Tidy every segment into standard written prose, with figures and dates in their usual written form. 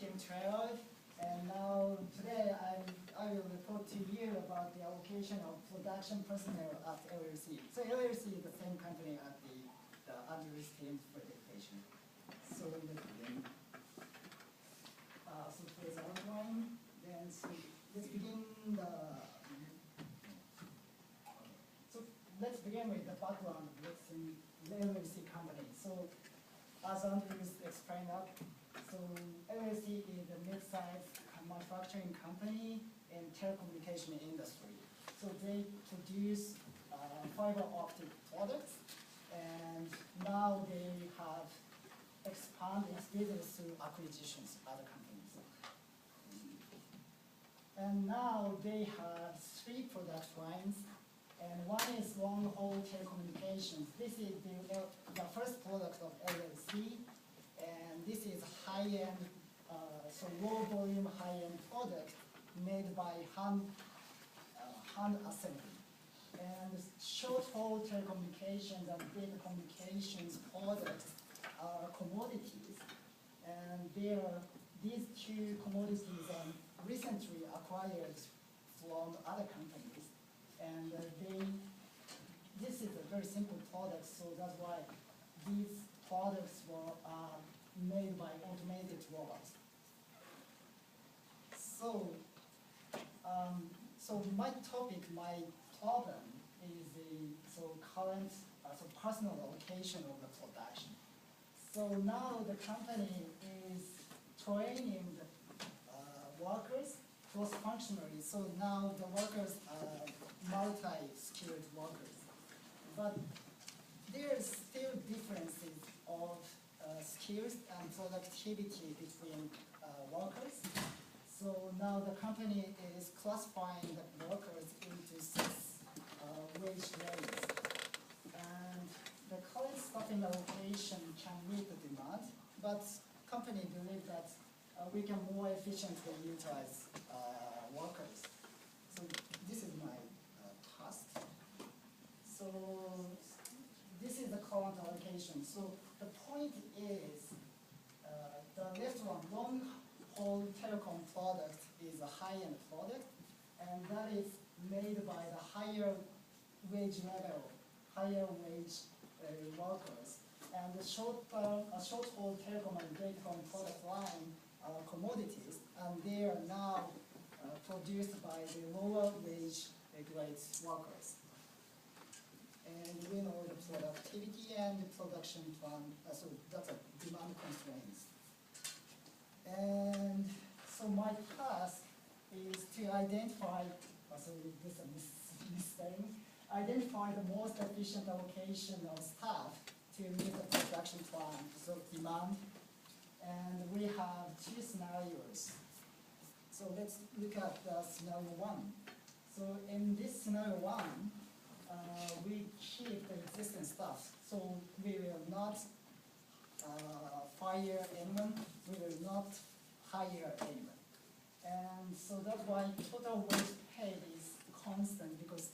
team 12, and now today I will report to you about the allocation of production personnel at LLC. So LLC is the same company as the Andrews team for education. So let's begin. So here's outline. Then let's begin let's begin with the background of the LLC company. So as Andrews explained up, so LLC is a mid-sized manufacturing company in telecommunication industry. So they produce fiber optic products, and now they have expanded its business through acquisitions of other companies. And now they have 3 product lines, and one is long-haul telecommunications. This is the first product of LLC, and this is high-end, so low-volume, high-end product made by hand assembly. And short-haul telecommunications and data communications products are commodities, and these 2 commodities are recently acquired from other companies. And this is a very simple product, so that's why these products were made by automated robots. So, so my topic, my problem is the current personal allocation of the production. So now the company is training the workers cross-functionally. So now the workers are multi-skilled workers. But there are still differences of skills and productivity between workers. So now the company is classifying the workers into 6 wage grades. And the current staffing allocation can meet the demand, but company believes that we can more efficiently utilize workers. So this is my task. So this is the current allocation. So the point is, the left one, long-haul telecom product, is a high-end product, and that is made by the higher wage level, higher wage workers. And the short-haul telecom and datacom product line are commodities, and they are now produced by the lower wage grade workers. And we know the productivity and the production plan, so that's a demand constraints. And so my task is to identify, so this is a misspelling, identify the most efficient allocation of staff to meet the production plan, so demand. And we have 2 scenarios. So let's look at scenario 1. So in this scenario 1, we keep the existing staff. So we will not fire anyone, we will not hire anyone. And so that's why total wage paid is constant, because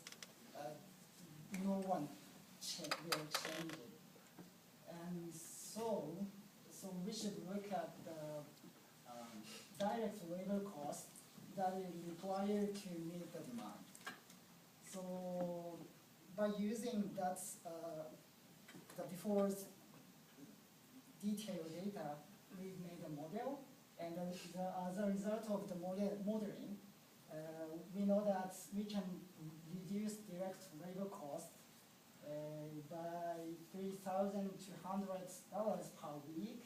no one will change it. And so we should look at the direct labor cost that is required to meet the demand. So by using that the before detailed data, we've made a model, and as a result of the modeling, we know that we can reduce direct labor cost by $3,200 per week,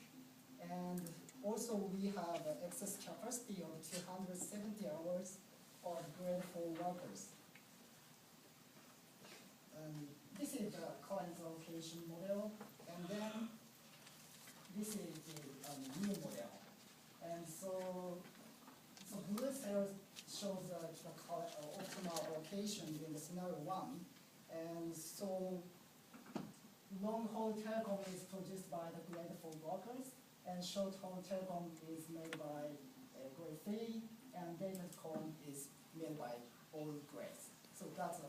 and also we have an excess capacity of 270 hours of grade 4 workers. This is the current allocation model, and then this is the new model. And so blue cells shows the optimal allocation in the scenario 1. And so long-haul telecom is produced by the grade 4 workers, and short-haul telecom is made by grade 3, and datacom is made by all grades. So that's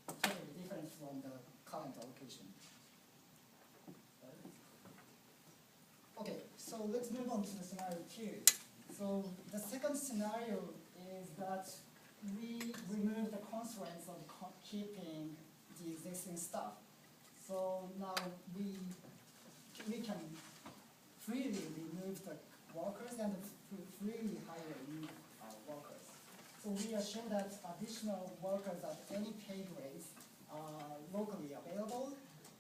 totally different from the current allocation. Okay, so let's move on to the scenario 2. So the second scenario is that we remove the constraints of keeping the existing stuff. So now we can freely remove the workers and freely hire new workers. So we assume that additional workers at any pay grades are locally available,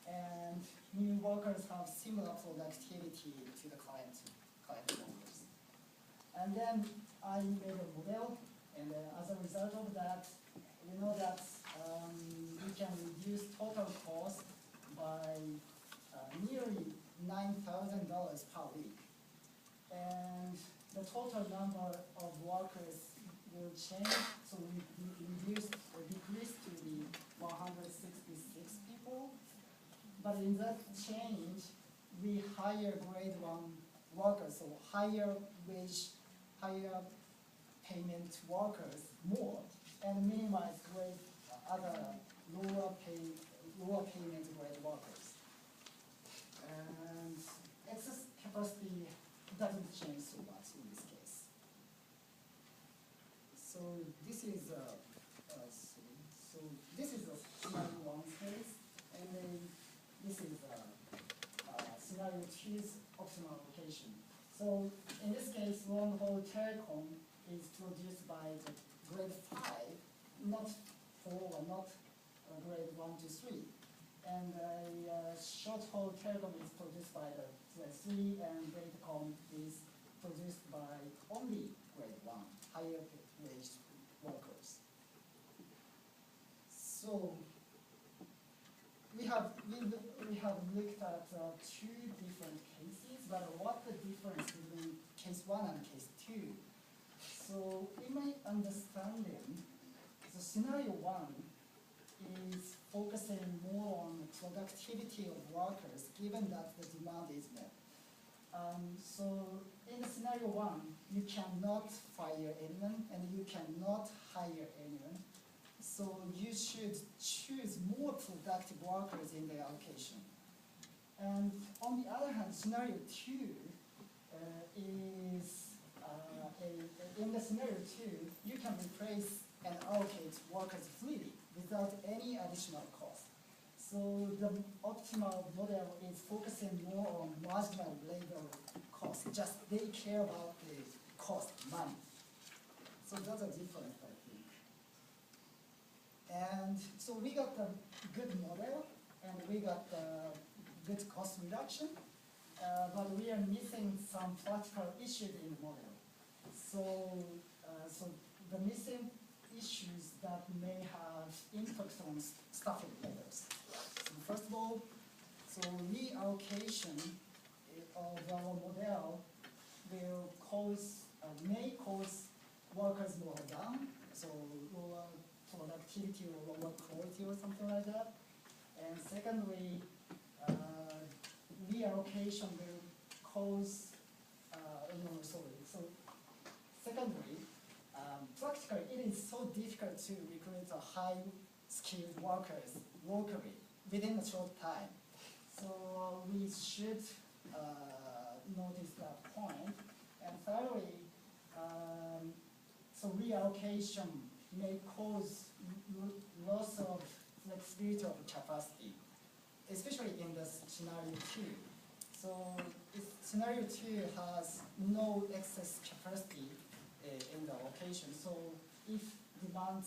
and new workers have similar productivity to the client workers. And then I made a model, and as a result of that, we know that we can reduce total cost by nearly $9,000 per week. And the total number of workers will change, so we decreased to the 166 people. But in that change, we hire grade 1 workers, so higher wage, higher payment workers more, and minimize grade other lower payment grade workers. And excess capacity doesn't change so much in this case. So this is this is a scenario 1 case, and then this is scenario 2's optimal location. So in this case, long-haul telecom is produced by the grade 5, not 4, not grade 1 to 3. And short-haul telecom is produced by the grade 3, and datacom is produced by only grade 1, higher wage workers. So we have looked at 2 different cases, but what the difference between case 1 and case 2? So in my understanding, the scenario 1 is focusing more on the productivity of workers, given that the demand is met. So in the scenario 1, you cannot fire anyone and you cannot hire anyone. So you should choose more productive workers in the allocation. And on the other hand, scenario 2 is in the scenario 2, you can replace and allocate workers freely without any additional cost. So the optimal model is focusing more on marginal labor cost. Just they care about the cost, money. So that's a difference, I think. And so we got a good model, and we got a good cost reduction, but we are missing some practical issues in the model. So, so the missing issues that may have impact on staffing levels. So first of all, so reallocation of our model will may cause workers lower down, so lower productivity or lower quality or something like that. And secondly, reallocation will cause, so secondly, practically it is so difficult to recruit a high-skilled workers locally within a short time. So we should notice that point. And thirdly, so reallocation may cause loss of flexibility of capacity, especially in the scenario 2. So scenario 2 has no excess capacity in the location. So if demand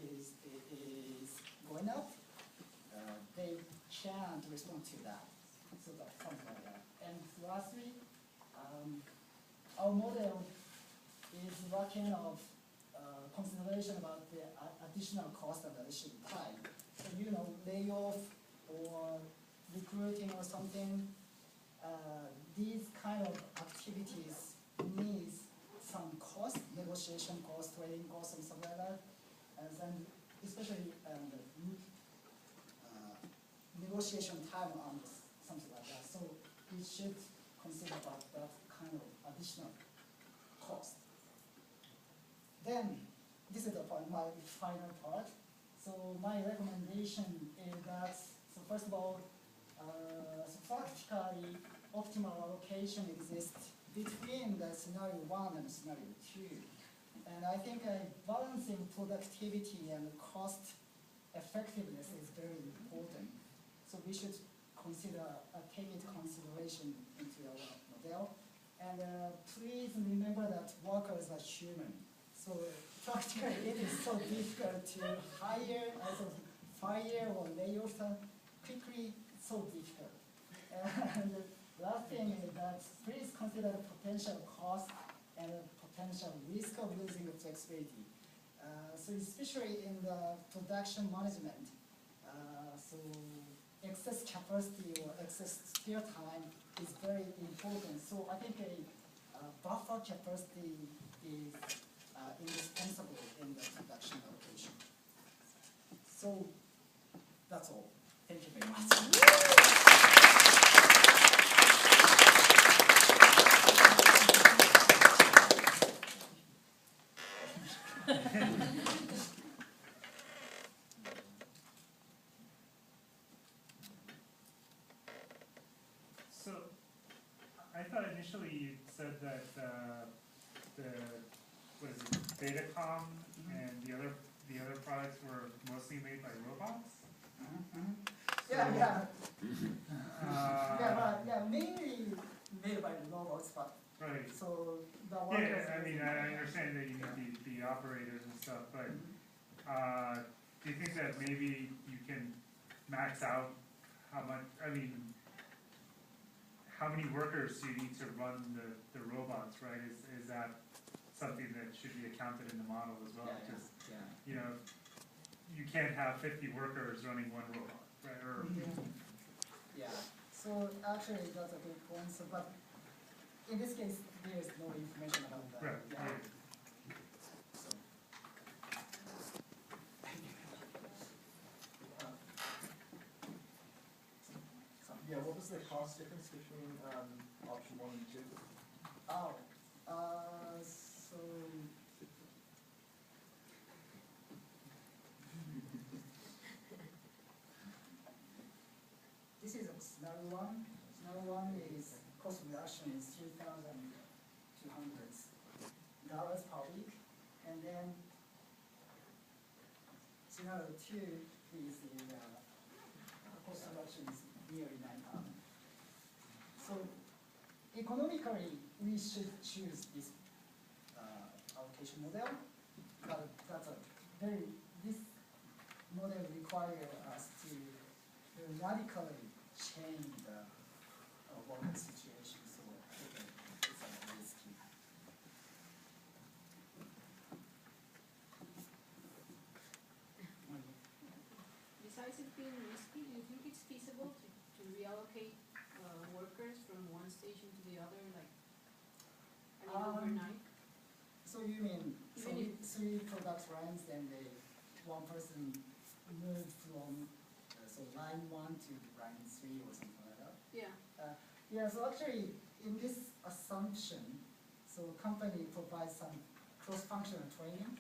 is going up, they can't respond to that. So that's something like that. And lastly, our model is working of consideration about the additional cost and additional time. So layoff or recruiting or something, these kind of activities needs some cost, negotiation cost, training cost, and stuff like that, and then especially negotiation time on something like that. So we should consider about that kind of additional cost. Then this is my final part. So my recommendation is that, so first of all, so practically optimal allocation exists between the scenario 1 and scenario 2. And I think balancing productivity and cost effectiveness is very important. So we should consider, take into consideration into our model. And please remember that workers are human. So practically it is so difficult to hire, fire or lay off quickly, so difficult. And the last thing is that please consider the potential cost and the potential risk of losing the flexibility. So especially in the production management, so excess capacity or excess spare time is very important. So I think a buffer capacity is indispensable in the production allocation. So that's all. Thank you very much. So, I thought initially you said that what is it, Datacom and the other products were mostly made by robots. Yeah, mainly made by robots, but Right. so the Yeah, I mean, I understand that you need the operators and stuff, but do you think that maybe you can max out how much? I mean, how many workers do you need to run the robots? Right? Is that something that should be accounted in the model as well? Because you know, you can't have 50 workers running one robot, right? Or yeah. So actually, that's a good point. So, but in this case, there is no information about that. right. Yeah. Right. So, Yeah, what was the cost difference between option 1 and 2? oh, so this is scenario 1. Scenario 1 is cost reduction is $3,200 per week, and then scenario 2 is the cost reduction is nearly 9,000. So economically, we should choose this allocation model. But that's a this model requires us to radically change the worker situation. So it's risky. Besides it being risky, do you think it's feasible to reallocate workers from one station to the other, like, overnight? So you mean so Even three product lines, and one person moved from so line 1 to line 3 or something like that? Yeah. Yeah. So actually, in this assumption, so company provides some cross-functional training,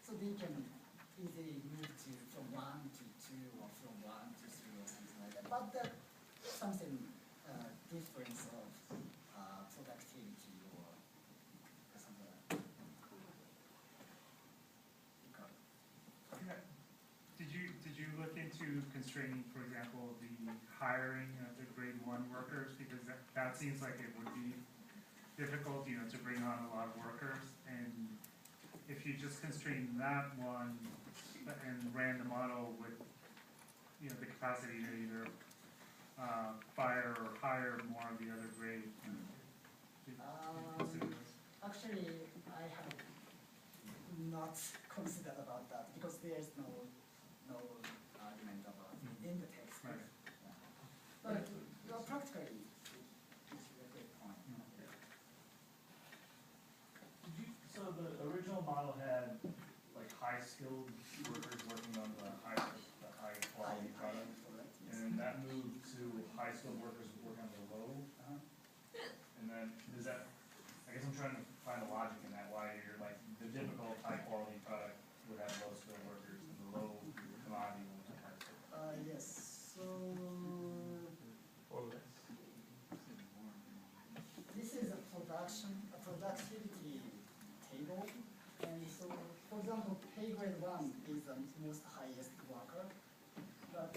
so they can easily move from 1 to 2 or from 1 to 3 or something like that. But that's something difference of productivity or something like that. Did you look into constraining, for example, the hiring of the grade 1 workers, because that seems like it would be difficult, you know, to bring on a lot of workers, and if you just constrain that one and ran the model with, you know, the capacity to either fire or hire more of the other grade. Actually, I have not considered about that because there is no argument about it in the text. Right. Yeah. But practically, it's a great point. So the original model had like high-skilled workers working on the high quality product, and then that moved to high-skilled workers working on the low. And then does that? I guess I'm trying to find a logic in that. Why you're like the difficult high-quality product would have low-skilled workers, and the low commodity would have high-skilled. Yes. So this is a production productivity table. And so, for example, pay grade 1 is the most highest worker, but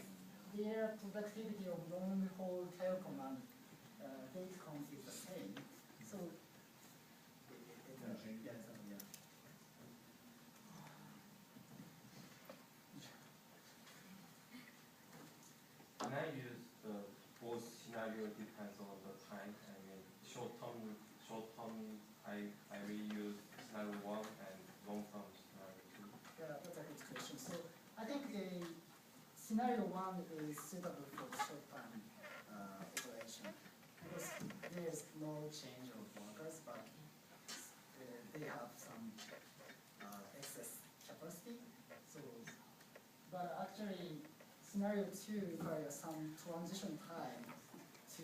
their productivity of long haul telecom and datacom is the same. So, Can I use both scenario depends on the time? I mean, short term, I will use scenario 1 and long term scenario 2. Yeah, that's a good question. So I think scenario 1 is suitable for short-term operation because there is no change of workers, but they have some excess capacity. So, but actually, scenario 2 requires some transition time to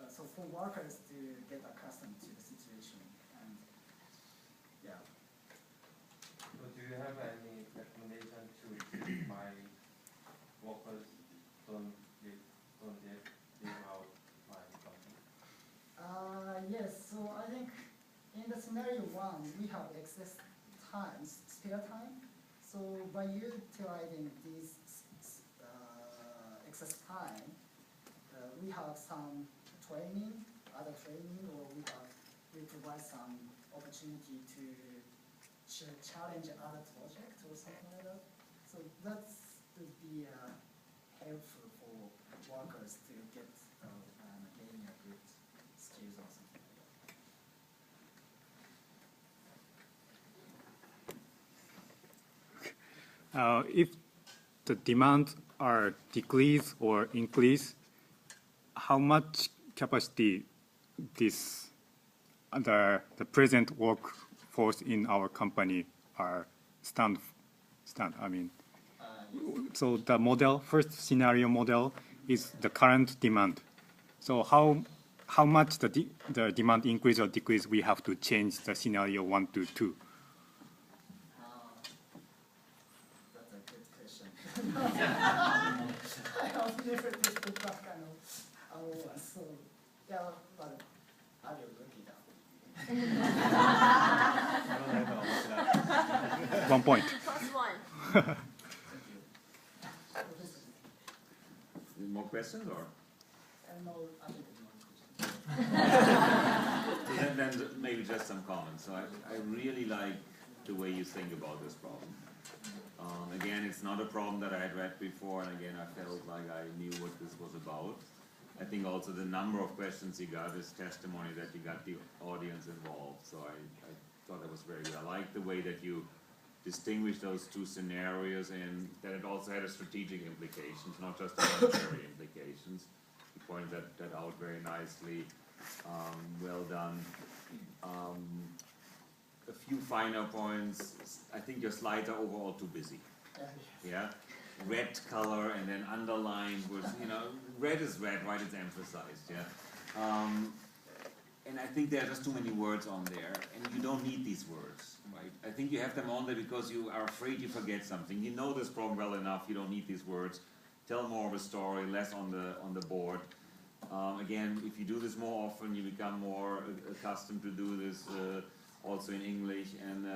so for workers to get accustomed to the situation. And yeah. So do you have any recommendation to keep my workers don't leave out my company? Yes, so I think in the scenario 1, we have excess time, spare time. So by utilizing this excess time, we have some training, other training, or we provide some opportunity to challenge other projects or something like that. So that would be helpful for workers to get gaining a good skills or something like that. If the demands are decrease or increase, how much capacity this the present workforce in our company are stand? I mean, so the model, first scenario model is the current demand. So how much the demand increase or decrease we have to change the scenario 1 to 2? That's a good question. I have never tested that kind of so yeah, but I will look it up. 1 point. +1. More questions or? No, I think it's more question. Then maybe just some comments. So I really like the way you think about this problem. Again, it's not a problem that I had read before, and again, I felt like I knew what this was about. I think also the number of questions you got is testimony that you got the audience involved. So I thought that was very good. I like the way that you distinguish those two scenarios and that it also had a strategic implications, not just monetary implications. You pointed that out very nicely. Well done. A few finer points. I think your slides are overall too busy. Yeah? Red color and then underlined was, red is red, right? It's emphasized, yeah? And I think there are just too many words on there, and you don't need these words, right? I think you have them on there because you are afraid you forget something. You know this problem well enough, you don't need these words. Tell more of a story, less on the board. Again, if you do this more often, you become more accustomed to do this also in English, and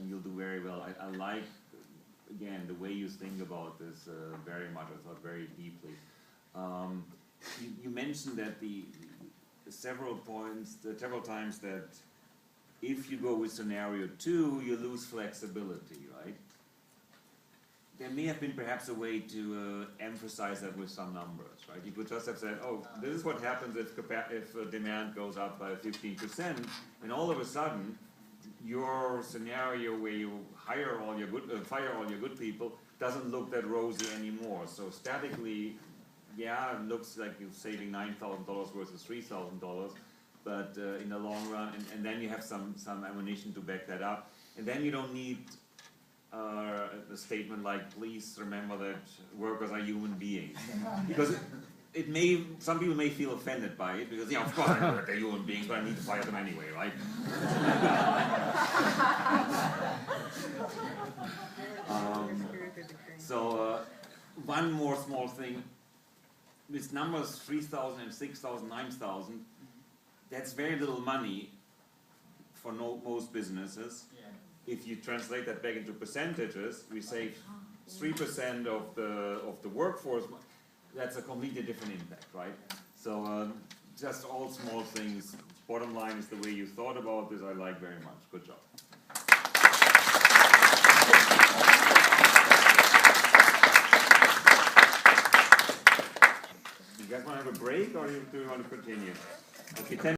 you'll do very well. I like, again, the way you think about this very much. I thought very deeply. You mentioned that several times that if you go with scenario 2, you lose flexibility, right? There may have been perhaps a way to emphasize that with some numbers, right? You could just have said, oh, this is what happens if demand goes up by 15%, and all of a sudden, your scenario where you fire all your good people doesn't look that rosy anymore. So statically, yeah, it looks like you're saving $9,000 versus $3,000, but in the long run, and then you have some ammunition to back that up, and then you don't need a statement like, please remember that workers are human beings. Because some people may feel offended by it, because, of course I know that they're human beings, but I need to fire them anyway, right? One more small thing. With numbers 3,000 and 6,000, 9,000, that's very little money, for most businesses. If you translate that back into percentages, we save 3% of the workforce. That's a completely different impact, right? So just all small things. Bottom line is the way you thought about this. I like very much. Good job. You guys want to have a break, or do you want to continue? Okay, 10